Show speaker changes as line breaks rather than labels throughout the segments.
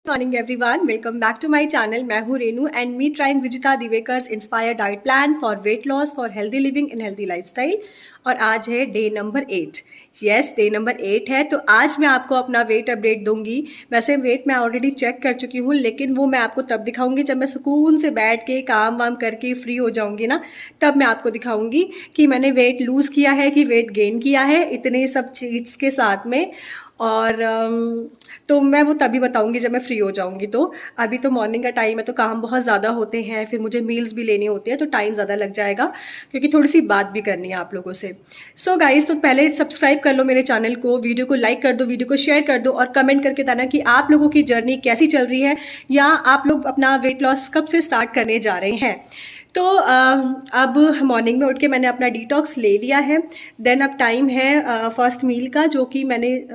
Morning everyone, welcome back to my channel. मैं हूँ Renu and me trying Rujuta Diwekar's inspire diet plan for weight loss for healthy living in healthy lifestyle. और आज है day number 8। Yes, day number 8 है। तो आज मैं आपको अपना वेट अपडेट दूंगी। वैसे वेट मैं ऑलरेडी चेक कर चुकी हूँ, लेकिन वो मैं आपको तब दिखाऊंगी जब मैं सुकून से बैठ के काम वाम करके फ्री हो जाऊंगी ना, तब मैं आपको दिखाऊंगी कि मैंने वेट लूज़ किया है कि वेट गेन किया है, इतने सब चीज़ के साथ में। और तो मैं वो तभी बताऊंगी जब मैं फ्री हो जाऊंगी। तो अभी तो मॉर्निंग का टाइम है, तो काम बहुत ज़्यादा होते हैं, फिर मुझे मील्स भी लेने होते हैं, तो टाइम ज़्यादा लग जाएगा क्योंकि थोड़ी सी बात भी करनी है आप लोगों से। सो गाइस, तो पहले सब्सक्राइब कर लो मेरे चैनल को, वीडियो को लाइक कर दो, वीडियो को शेयर कर दो और कमेंट करके बताना कि आप लोगों की जर्नी कैसी चल रही है या आप लोग अपना वेट लॉस कब से स्टार्ट करने जा रहे हैं। तो अब मॉर्निंग में उठ के मैंने अपना डिटॉक्स ले लिया है। देन अब टाइम है फर्स्ट मील का, जो कि मैंने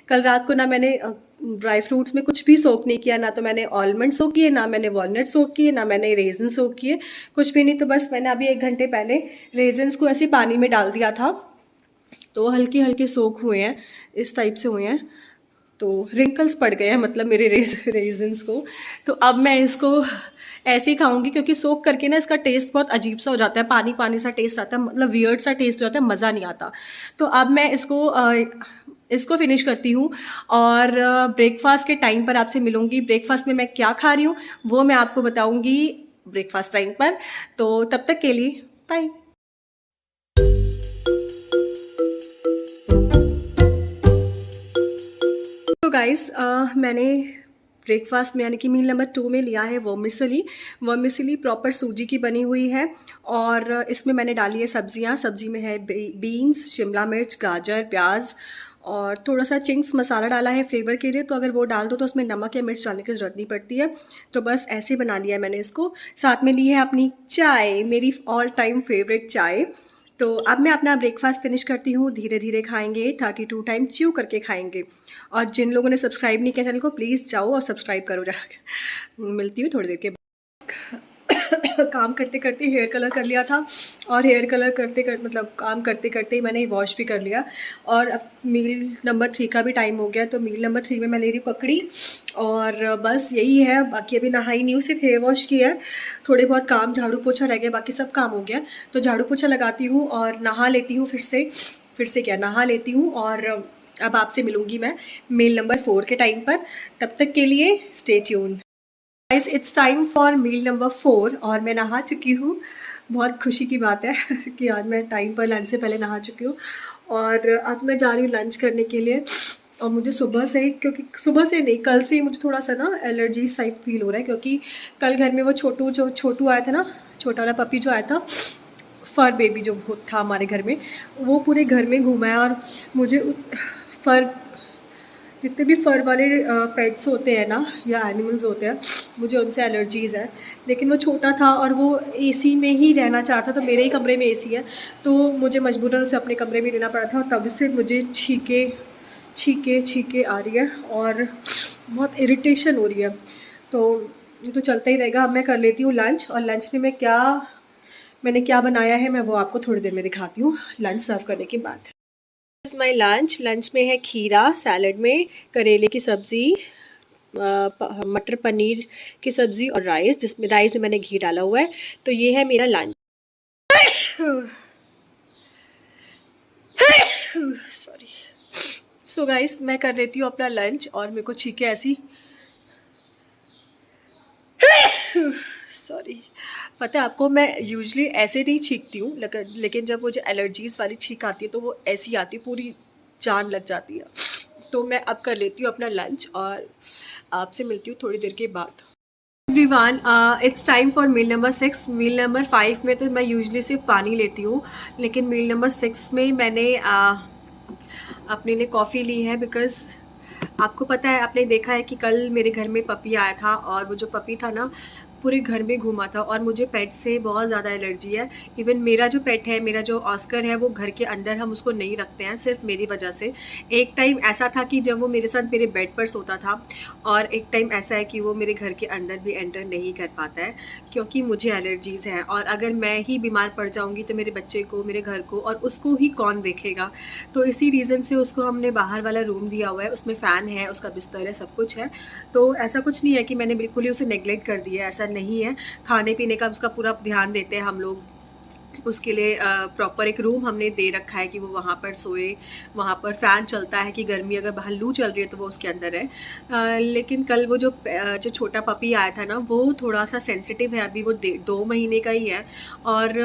कल रात को ना मैंने ड्राई फ्रूट्स में कुछ भी सोक नहीं किया, ना तो मैंने आलमंड सोक किए, ना मैंने वॉलनट सोक किए, ना मैंने रेजन सोक किए, कुछ भी नहीं। तो बस मैंने अभी 1 घंटे पहले रेजन्स को ऐसे पानी में डाल दिया था, तो हल्के हल्के सोक हुए हैं, इस टाइप से हुए हैं। तो रिंकल्स पड़ गए हैं मतलब मेरे रेजन्स को। तो अब मैं इसको ऐसे ही खाऊंगी क्योंकि सोक करके ना इसका टेस्ट बहुत अजीब सा हो जाता है, पानी पानी सा टेस्ट आता है, मतलब वियर्ड सा टेस्ट हो जाता है, मज़ा नहीं आता। तो अब मैं इसको फिनिश करती हूँ और ब्रेकफास्ट के टाइम पर आपसे मिलूंगी। ब्रेकफास्ट में मैं क्या खा रही हूँ वो मैं आपको बताऊंगी ब्रेकफास्ट टाइम पर। तो तब तक के लिए बाय। तो गाइस, मैंने ब्रेकफास्ट में यानी कि मील नंबर 2 में लिया है वर्मिसेली। वर्मिसेली प्रॉपर सूजी की बनी हुई है और इसमें मैंने डाली है सब्जियां। सब्जी में है बीन्स, शिमला मिर्च, गाजर, प्याज और थोड़ा सा चिंग्स मसाला डाला है फ्लेवर के लिए। तो अगर वो डाल दो तो उसमें नमक या मिर्च डालने की ज़रूरत नहीं पड़ती है। तो बस ऐसे बना लिया है मैंने इसको। साथ में ली है अपनी चाय, मेरी ऑल टाइम फेवरेट चाय। तो अब मैं अपना ब्रेकफास्ट फिनिश करती हूँ। धीरे धीरे खाएंगे, 32 टाइम च्यू करके खाएंगे। और जिन लोगों ने सब्सक्राइब नहीं किया चैनल को, प्लीज़ जाओ और सब्सक्राइब करो जाकर। मिलती हूँ थोड़ी देर के बाद। काम करते करते हेयर कलर कर लिया था और हेयर कलर करते कर मतलब काम करते करते ही मैंने वॉश भी कर लिया। और अब मील नंबर 3 का भी टाइम हो गया। तो मील नंबर 3 में मैं ले रही हूँ ककड़ी और बस यही है। बाकी अभी नहाई नहीं हूँ, सिर्फ हेयर वॉश किया है। थोड़े बहुत काम झाड़ू पोछा रह गया, बाकी सब काम हो गया। तो झाड़ू पोछा लगाती हूँ और नहा लेती हूँ फिर से क्या नहा लेती हूँ। और अब आपसे मिलूँगी मैं मील नंबर 4 के टाइम पर। तब तक के लिए stay tuned. Guys, it's time for meal number 4 और मैं नहा चुकी हूँ। बहुत खुशी की बात है कि आज मैं टाइम पर लंच से पहले नहा चुकी हूँ। और अब मैं जा रही हूँ लंच करने के लिए। और मुझे सुबह से ही, क्योंकि सुबह से नहीं कल से ही मुझे थोड़ा सा ना एलर्जी टाइप फील हो रहा है, क्योंकि कल घर में वो छोटू आया था ना, छोटा वाला पपी जो आया था, फर बेबी जो था हमारे घर में, वो पूरे घर में घूमा है। और मुझे फर, जितने भी फर वाले पेट्स होते हैं ना या एनिमल्स होते हैं, मुझे उनसे एलर्जीज़ है। लेकिन वो छोटा था और वो एसी में ही रहना चाहता, तो मेरे ही कमरे में एसी है, तो मुझे मजबूरन उसे अपने कमरे में रहना पड़ा था। और तब से मुझे छींके आ रही है और बहुत इरिटेशन हो रही है। तो ये तो चलता ही रहेगा। अब मैं कर लेती हूँ लंच। और लंच में मैंने क्या बनाया है मैं वो आपको थोड़ी देर में दिखाती हूँ लंच सर्व करने के बाद। माई लंच में है खीरा, सैलड में करेले की सब्ज़ी, मटर पनीर की सब्ज़ी और राइस में मैंने घी डाला हुआ है। तो ये है मेरा लंच। सॉरी। सो गाइस, मैं कर लेती हूँ अपना लंच और मेरे को छींके ऐसी सॉरी। पता है आपको, मैं यूजुअली ऐसे नहीं छींकती हूँ, लेकिन जब मुझे एलर्जीज़ वाली छींक आती है तो वो ऐसी आती है, पूरी जान लग जाती है। तो मैं अब कर लेती हूँ अपना लंच और आपसे मिलती हूँ थोड़ी देर के बाद। Everyone, it's time for meal number 6। Meal number 5 में तो मैं यूजुअली सिर्फ पानी लेती हूँ, लेकिन मील नंबर 6 में मैंने अपने लिए कॉफ़ी ली है। बिकॉज़ आपको पता है, आपने देखा है कि कल मेरे घर में पपी आया था और वो जो पपी था ना, पूरे घर में घूमा था। और मुझे पेट से बहुत ज़्यादा एलर्जी है। इवन मेरा जो पेट है, मेरा जो ऑस्कर है, वो घर के अंदर हम उसको नहीं रखते हैं, सिर्फ मेरी वजह से। एक टाइम ऐसा था कि जब वो मेरे साथ मेरे बेड पर सोता था, और एक टाइम ऐसा है कि वो मेरे घर के अंदर भी एंटर नहीं कर पाता है, क्योंकि मुझे एलर्जीज़ हैं। और अगर मैं ही बीमार पड़ जाऊँगी तो मेरे बच्चे को, मेरे घर को और उसको ही कौन देखेगा। तो इसी रीज़न से उसको हमने बाहर वाला रूम दिया हुआ है, उसमें फ़ैन है, उसका बिस्तर है, सब कुछ है। तो ऐसा कुछ नहीं है कि मैंने बिल्कुल ही उसे नेगलेक्ट कर दिया है, ऐसा नहीं है। खाने पीने का उसका पूरा ध्यान देते हैं हम लोग। उसके लिए प्रॉपर एक रूम हमने दे रखा है कि वो वहाँ पर सोए। वहाँ पर फ़ैन चलता है कि गर्मी अगर बाहर लू चल रही है तो वो उसके अंदर है। लेकिन कल वो जो छोटा पपी आया था ना, वो थोड़ा सा सेंसिटिव है। अभी वो 2 महीने का ही है, और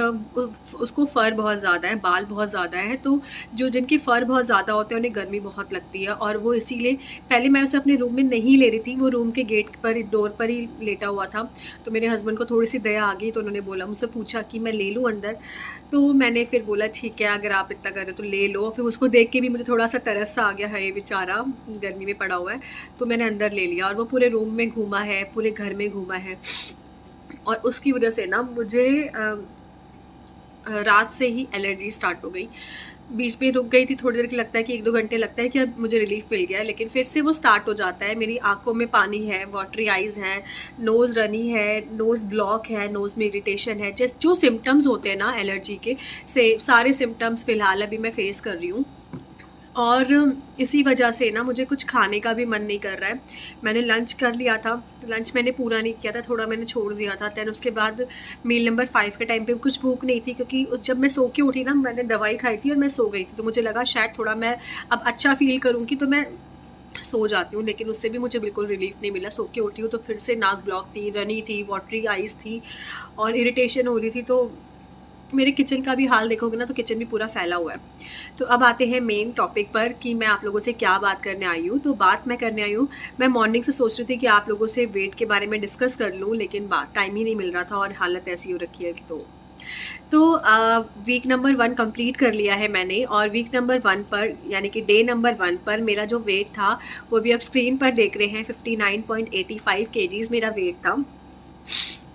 उसको फ़र बहुत ज़्यादा है, बाल बहुत ज़्यादा है। तो जो जिनके फ़र बहुत ज़्यादा होते हैं उन्हें गर्मी बहुत लगती है, और वो इसीलिए पहले मैं उसे अपने रूम में नहीं ले रही थी। वो रूम के गेट पर, डोर पर ही लेटा हुआ था। तो मेरे हस्बैंड को थोड़ी सी दया आ गई, तो उन्होंने बोला, मुझसे पूछा कि मैं ले लूँ अंदर। तो मैंने फिर बोला ठीक है, अगर आप इतना कर रहे हो तो ले लो। फिर उसको देख के भी मुझे थोड़ा सा तरस सा आ गया है, ये बेचारा गर्मी में पड़ा हुआ है। तो मैंने अंदर ले लिया, और वो पूरे रूम में घूमा है, पूरे घर में घूमा है। और उसकी वजह से ना मुझे रात से ही एलर्जी स्टार्ट हो गई। बीच में रुक गई थी थोड़ी देर की, लगता है कि 1-2 घंटे लगता है कि अब मुझे रिलीफ मिल गया है, लेकिन फिर से वो स्टार्ट हो जाता है। मेरी आंखों में पानी है, वाटरी आइज़ हैं, नोज़ रनी है, नोज़ ब्लॉक है, नोज़ में इरिटेशन है। जैसे जो सिम्टम्स होते हैं ना एलर्जी के, से सारे सिम्टम्स फ़िलहाल अभी मैं फ़ेस कर रही हूँ। और इसी वजह से ना मुझे कुछ खाने का भी मन नहीं कर रहा है। मैंने लंच कर लिया था, लंच मैंने पूरा नहीं किया था, थोड़ा मैंने छोड़ दिया था। दैन उसके बाद मील नंबर 5 के टाइम पे कुछ भूख नहीं थी, क्योंकि जब मैं सो के उठी ना, मैंने दवाई खाई थी और मैं सो गई थी। तो मुझे लगा शायद थोड़ा मैं अब अच्छा फ़ील करूँगी तो मैं सो जाती हूँ, लेकिन उससे भी मुझे बिल्कुल रिलीफ़ नहीं मिला। सो के उठी हूँ तो फिर से नाक ब्लॉक थी, रनी थी, वाटरी आइज़ थी, और इरिटेशन हो रही थी। तो मेरे किचन का भी हाल देखोगे ना, तो किचन भी पूरा फैला हुआ है। तो अब आते हैं मेन टॉपिक पर कि मैं आप लोगों से क्या बात करने आई हूँ। तो बात मैं करने आई हूँ, मैं मॉर्निंग से सोच रही थी कि आप लोगों से वेट के बारे में डिस्कस कर लूँ, लेकिन टाइम ही नहीं मिल रहा था और हालत ऐसी हो रखी है। तो वीक नंबर 1 कंप्लीट कर लिया है मैंने, और वीक नंबर 1 पर, यानी कि डे नंबर 1 पर मेरा जो वेट था वो भी आप स्क्रीन पर देख रहे हैं, 59.85 केजीज़ मेरा वेट था।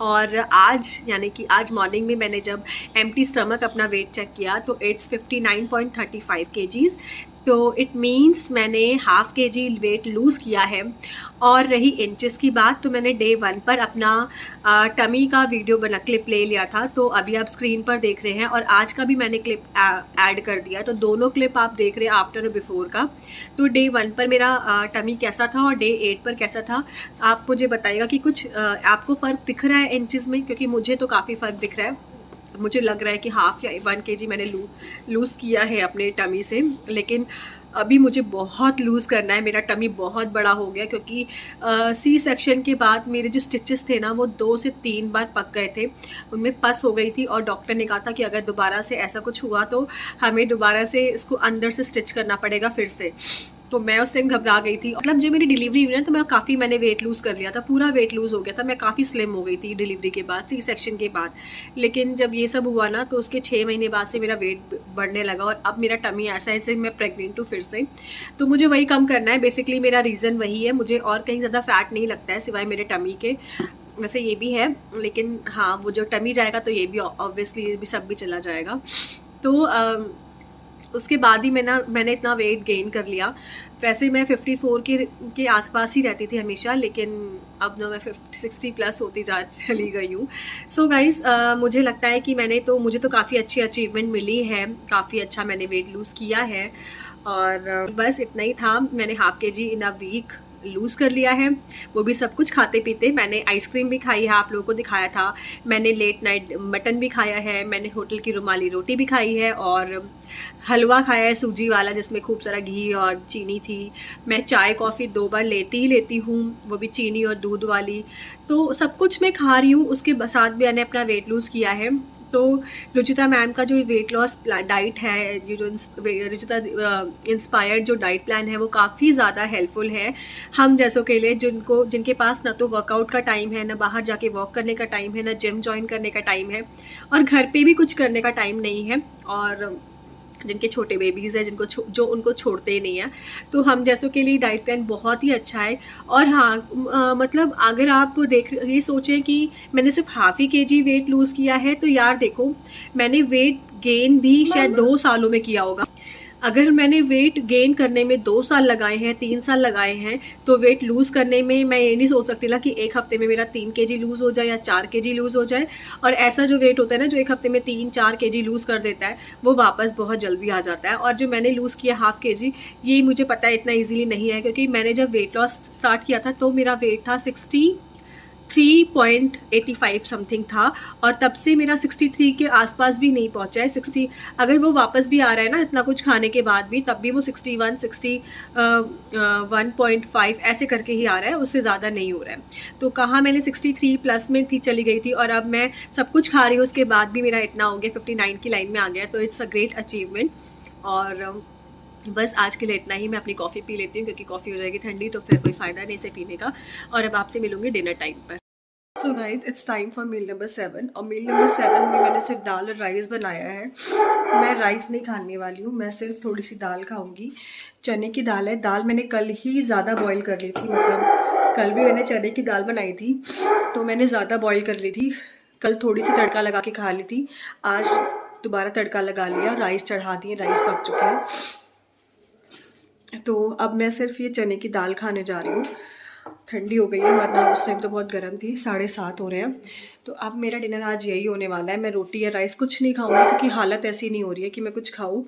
और आज, यानी कि आज मॉर्निंग में मैंने जब एम्प्टी स्टमक अपना वेट चेक किया तो इट्स 59.35 केजीज़। तो इट मीन्स मैंने हाफ़ केजी वेट लूज़ किया है। और रही इंचेस की बात, तो मैंने डे 1 पर अपना टमी का वीडियो बना क्लिप ले लिया था, तो अभी आप स्क्रीन पर देख रहे हैं, और आज का भी मैंने क्लिप ऐड कर दिया। तो दोनों क्लिप आप देख रहे हैं, आफ्टर और बिफोर का। तो डे 1 पर मेरा टमी कैसा था और डे 8 पर कैसा था, आप मुझे बताइएगा कि कुछ आपको फ़र्क दिख रहा है इंचेस में, क्योंकि मुझे तो काफ़ी फ़र्क दिख रहा है। मुझे लग रहा है कि हाफ़ या 1 केजी मैंने लूज़ किया है अपने टमी से, लेकिन अभी मुझे बहुत लूज़ करना है। मेरा टमी बहुत बड़ा हो गया, क्योंकि सी सेक्शन के बाद मेरे जो स्टिचेस थे ना, वो 2 से 3 बार पक गए थे, उनमें पस हो गई थी, और डॉक्टर ने कहा था कि अगर दोबारा से ऐसा कुछ हुआ तो हमें दोबारा से इसको अंदर से स्टिच करना पड़ेगा फिर से। तो मैं उस टाइम घबरा गई थी। मतलब जब मेरी डिलीवरी हुई ना, तो मैंने वेट लूज़ कर लिया था, पूरा वेट लूज़ हो गया था, मैं काफ़ी स्लिम हो गई थी डिलीवरी के बाद, सी सेक्शन के बाद। लेकिन जब ये सब हुआ ना, तो उसके 6 महीने बाद से मेरा वेट बढ़ने लगा, और अब मेरा टमी ऐसा है जैसे मैं प्रेग्नेंट हूँ फिर से। तो मुझे वही कम करना है, बेसिकली मेरा रीज़न वही है। मुझे और कहीं ज़्यादा फ़ैट नहीं लगता है सिवाय मेरे टमी के। वैसे ये भी है, लेकिन हाँ, वो जो टमी जाएगा तो ये भी ऑब्वियसली, ये भी सब भी चला जाएगा। तो उसके बाद ही मैंने इतना वेट गेन कर लिया। वैसे मैं 54 के आसपास ही रहती थी हमेशा, लेकिन अब ना मैं 60 प्लस होती चली गई हूँ। सो गाइज़, मुझे लगता है कि मुझे तो काफ़ी अच्छी अचीवमेंट मिली है, काफ़ी अच्छा मैंने वेट लूज़ किया है, और बस इतना ही था। मैंने half KG in a week lose कर लिया है, वो भी सब कुछ खाते पीते। मैंने आइसक्रीम भी खाई है, आप लोगों को दिखाया था। मैंने लेट नाइट मटन भी खाया है, मैंने होटल की रुमाली रोटी भी खाई है, और हलवा खाया है सूजी वाला, जिसमें खूब सारा घी और चीनी थी। मैं चाय कॉफ़ी 2 बार लेती ही लेती हूँ, वो भी चीनी और दूध वाली। तो सब कुछ मैं खा रही हूँ, उसके साथ भी मैंने अपना वेट लूज़ किया है। तो रुचिता मैम का जो वेट लॉस डाइट है, ये जो रुचिता इंस्पायर्ड जो डाइट प्लान है, वो काफ़ी ज़्यादा हेल्पफुल है हम जैसों के लिए, जिनके पास ना तो वर्कआउट का टाइम है, ना बाहर जाके वॉक करने का टाइम है, ना जिम ज्वाइन करने का टाइम है, और घर पे भी कुछ करने का टाइम नहीं है। और जिनके छोटे बेबीज़ हैं, जो उनको छोड़ते ही नहीं हैं, तो हम जैसों के लिए डाइट प्लान बहुत ही अच्छा है। और हाँ, मतलब अगर आप ये सोचें कि मैंने सिर्फ हाफ ही केजी वेट लूज़ किया है, तो यार देखो, मैंने वेट गेन भी शायद 2 सालों में किया होगा। अगर मैंने वेट गेन करने में 2 साल लगाए हैं, 3 साल लगाए हैं, तो वेट लूज़ करने में मैं ये नहीं सोच सकती ना कि 1 हफ्ते में मेरा 3 केजी लूज़ हो जाए या 4 केजी लूज़ हो जाए। और ऐसा जो वेट होता है ना, जो 1 हफ्ते में 3-4 केजी लूज़ कर देता है, वो वापस बहुत जल्दी आ जाता है। और जो मैंने लूज़ किया हाफ केजी, ये मुझे पता है इतना ईज़िली नहीं है, क्योंकि मैंने जब वेट लॉस स्टार्ट किया था, तो मेरा वेट था 63.85 समथिंग था, और तब से मेरा 63 के आसपास भी नहीं पहुंचा है। 60 अगर वो वापस भी आ रहा है ना इतना कुछ खाने के बाद भी, तब भी वो 61, 1.5 ऐसे करके ही आ रहा है, उससे ज़्यादा नहीं हो रहा है। तो कहाँ मैंने 63 प्लस में थी, चली गई थी, और अब मैं सब कुछ खा रही हूँ, उसके बाद भी मेरा इतना हो गया, 59 की लाइन में आ गया। तो इट्स अ ग्रेट अचीवमेंट। और बस आज के लिए इतना ही। मैं अपनी कॉफ़ी पी लेती हूँ, क्योंकि कॉफ़ी हो जाएगी ठंडी, तो फिर कोई फ़ायदा नहीं इसे पीने का। और अब आपसे मिलूंगी डिनर टाइम पर। So guys, it's time for meal number 7, और मील नंबर 7 में मैंने सिर्फ दाल और राइस बनाया है। मैं राइस नहीं खाने वाली हूँ, मैं सिर्फ थोड़ी सी दाल खाऊंगी। चने की दाल है। दाल मैंने कल ही ज़्यादा बॉईल कर ली थी, मतलब कल भी मैंने चने की दाल बनाई थी, तो मैंने ज़्यादा बॉईल कर ली थी। कल थोड़ी सी तड़का लगा के खा ली थी, आज दोबारा तड़का लगा लिया, राइस चढ़ा दिए, राइस पक चुके हैं। तो अब मैं सिर्फ ये चने की दाल खाने जा रही हूँ। ठंडी हो गई है, वरना उस टाइम तो बहुत गर्म थी। 7:30 हो रहे हैं। तो अब मेरा डिनर आज यही होने वाला है। मैं रोटी या राइस कुछ नहीं खाऊंगी, क्योंकि हालत ऐसी नहीं हो रही है कि मैं कुछ खाऊं,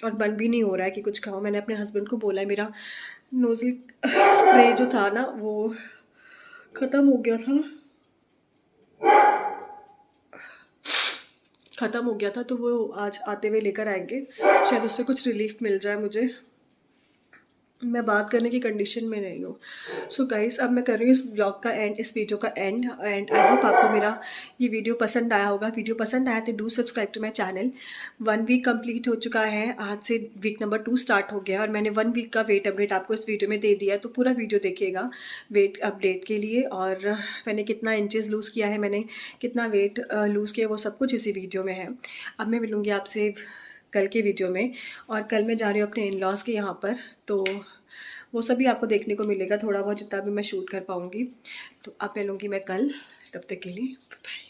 और मन भी नहीं हो रहा है कि कुछ खाऊं। मैंने अपने हस्बैंड को बोला है, मेरा नोज़ल स्प्रे जो था ना, वो ख़त्म हो गया था। ख़त्म हो गया था, तो वो आज आते हुए लेकर आएंगे, शायद उससे कुछ रिलीफ मिल जाए मुझे। मैं बात करने की कंडीशन में नहीं हूँ। सो गाइस, अब मैं कर रही हूँ इस ब्लॉग का एंड, इस वीडियो का एंड। एंड आई होप आपको मेरा ये वीडियो पसंद आया होगा। वीडियो पसंद आया तो do subscribe to my channel. 1 week complete हो चुका है, आज से वीक नंबर 2 स्टार्ट हो गया, और मैंने 1 वीक का वेट अपडेट आपको इस वीडियो में दे दिया है। तो पूरा वीडियो देखिएगा वेट अपडेट के लिए, और मैंने कितना इंचेस लूज़ किया है, मैंने कितना वेट लूज़ किया, वो सब कुछ इसी वीडियो में है। अब मैं मिलूँगी आपसे कल के वीडियो में, और कल मैं जा रही हूँ अपने इन लॉज़ के यहाँ पर, तो वो सभी आपको देखने को मिलेगा, थोड़ा बहुत जितना भी मैं शूट कर पाऊँगी। तो अब मिलूँगी मैं कल, तब तक के लिए बाय।